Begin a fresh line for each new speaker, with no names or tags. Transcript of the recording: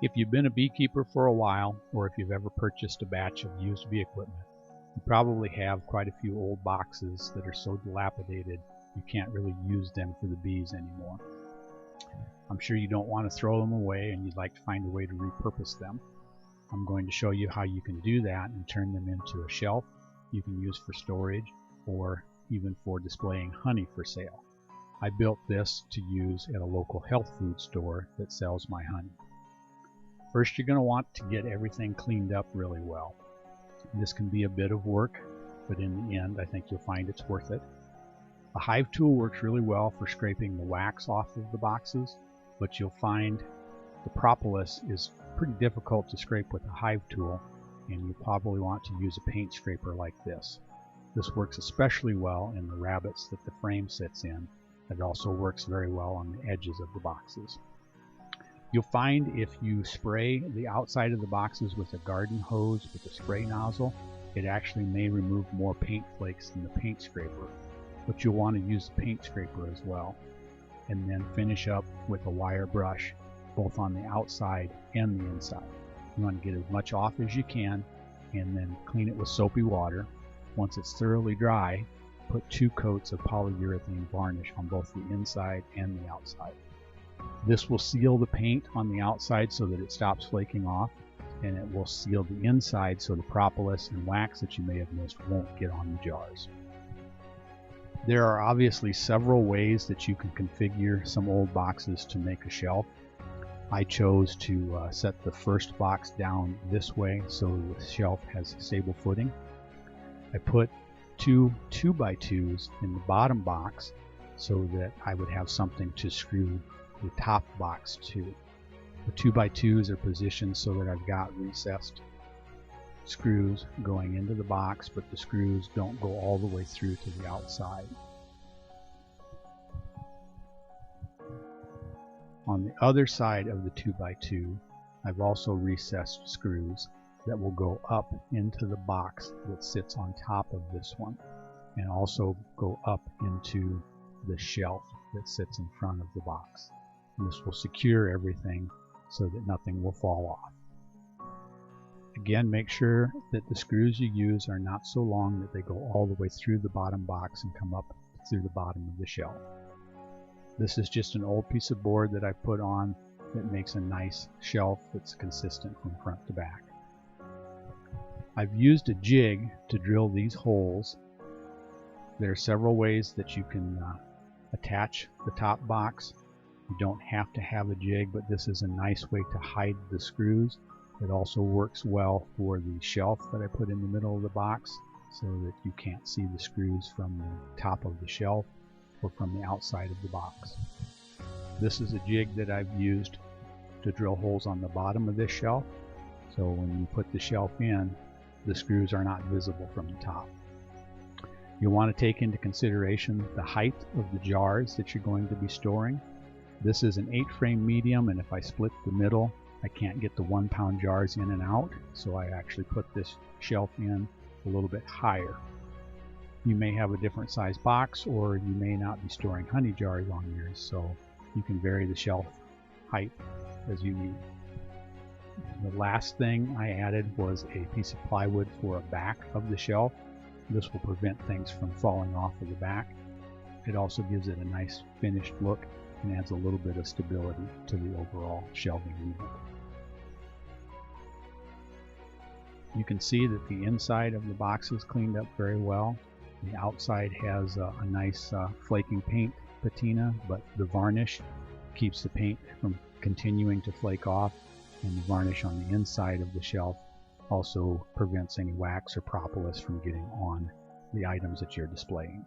If you've been a beekeeper for a while, or if you've ever purchased a batch of used bee equipment, you probably have quite a few old boxes that are so dilapidated you can't really use them for the bees anymore. I'm sure you don't want to throw them away and you'd like to find a way to repurpose them. I'm going to show you how you can do that and turn them into a shelf you can use for storage or even for displaying honey for sale. I built this to use at a local health food store that sells my honey. First, you're going to want to get everything cleaned up really well. This can be a bit of work, but in the end I think you'll find it's worth it. A hive tool works really well for scraping the wax off of the boxes, but you'll find the propolis is pretty difficult to scrape with a hive tool, and you probably want to use a paint scraper like this. This works especially well in the rabbets that the frame sits in. It also works very well on the edges of the boxes. You'll find if you spray the outside of the boxes with a garden hose with a spray nozzle, it actually may remove more paint flakes than the paint scraper, but you'll want to use the paint scraper as well. And then finish up with a wire brush, both on the outside and the inside. You want to get as much off as you can and then clean it with soapy water. Once it's thoroughly dry, put 2 coats of polyurethane varnish on both the inside and the outside. This will seal the paint on the outside so that it stops flaking off, and it will seal the inside so the propolis and wax that you may have missed won't get on the jars. There are obviously several ways that you can configure some old boxes to make a shelf. I chose to set the first box down this way so the shelf has stable footing. I put 2 2x2s in the bottom box so that I would have something to screw the top box to. The 2x2s are positioned so that I've got recessed screws going into the box, but the screws don't go all the way through to the outside. On the other side of the 2x2, I've also recessed screws that will go up into the box that sits on top of this one, and also go up into the shelf that sits in front of the box. And this will secure everything so that nothing will fall off. Again, make sure that the screws you use are not so long that they go all the way through the bottom box and come up through the bottom of the shelf. This is just an old piece of board that I put on that makes a nice shelf that's consistent from front to back. I've used a jig to drill these holes. There are several ways that you can attach the top box. You don't have to have a jig, but this is a nice way to hide the screws. It also works well for the shelf that I put in the middle of the box so that you can't see the screws from the top of the shelf or from the outside of the box. This is a jig that I've used to drill holes on the bottom of this shelf, so when you put the shelf in, the screws are not visible from the top. You'll want to take into consideration the height of the jars that you're going to be storing. This is an 8-frame medium, and if I split the middle, I can't get the 1-pound jars in and out, so I actually put this shelf in a little bit higher. You may have a different size box, or you may not be storing honey jars on yours, so you can vary the shelf height as you need. The last thing I added was a piece of plywood for a back of the shelf. This will prevent things from falling off of the back. It also gives it a nice finished look and adds a little bit of stability to the overall shelving unit. You can see that the inside of the box is cleaned up very well. The outside has a nice flaking paint patina, but the varnish keeps the paint from continuing to flake off, and the varnish on the inside of the shelf also prevents any wax or propolis from getting on the items that you're displaying.